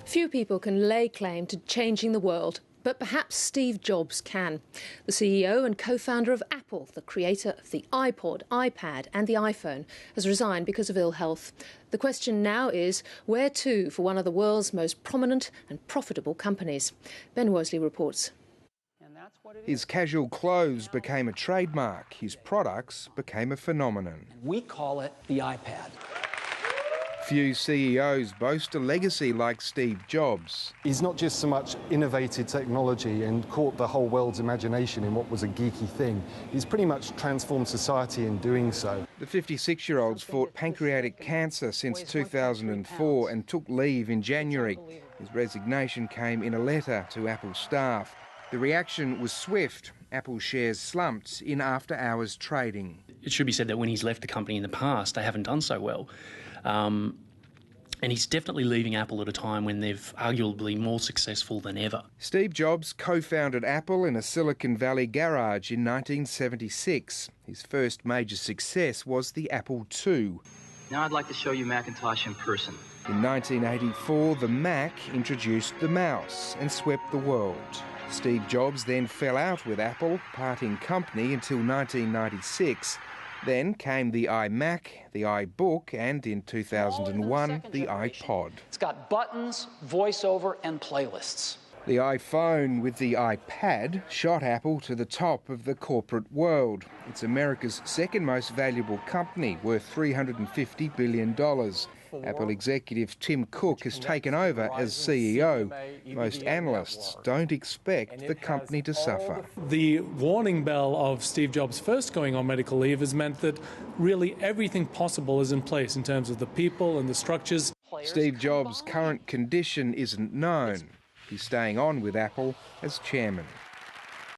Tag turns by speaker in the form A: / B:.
A: Few people can lay claim to changing the world, but perhaps Steve Jobs can. The CEO and co-founder of Apple, the creator of the iPod, iPad and the iPhone, has resigned because of ill health. The question now is, where to for one of the world's most prominent and profitable companies? Ben Worsley reports.
B: His casual clothes became a trademark. His products became a phenomenon.
C: We call it the iPad.
B: Few CEOs boast a legacy like Steve Jobs.
D: He's not just so much innovated technology and caught the whole world's imagination in what was a geeky thing. He's pretty much transformed society in doing so.
B: The 56-year-old's fought pancreatic cancer since 2004 and took leave in January. His resignation came in a letter to Apple staff. The reaction was swift. Apple shares slumped in after-hours trading.
E: It should be said that when he's left the company in the past, they haven't done so well. And he's definitely leaving Apple at a time when they've arguably more successful than ever.
B: Steve Jobs co-founded Apple in a Silicon Valley garage in 1976. His first major success was the Apple II.
F: Now I'd like to show you Macintosh in person.
B: In 1984, the Mac introduced the mouse and swept the world. Steve Jobs then fell out with Apple, parting company until 1996. Then came the iMac, the iBook, and in 2001, the iPod.
C: It's got buttons, voiceover, and playlists.
B: The iPhone with the iPad shot Apple to the top of the corporate world. It's America's second most valuable company, worth $350 billion. Apple executive Tim Cook has taken over as CEO. Most analysts don't expect the company to suffer.
G: The warning bell of Steve Jobs first going on medical leave has meant that really everything possible is in place in terms of the people and the structures.
B: Steve Jobs' current condition isn't known. He's staying on with Apple as chairman.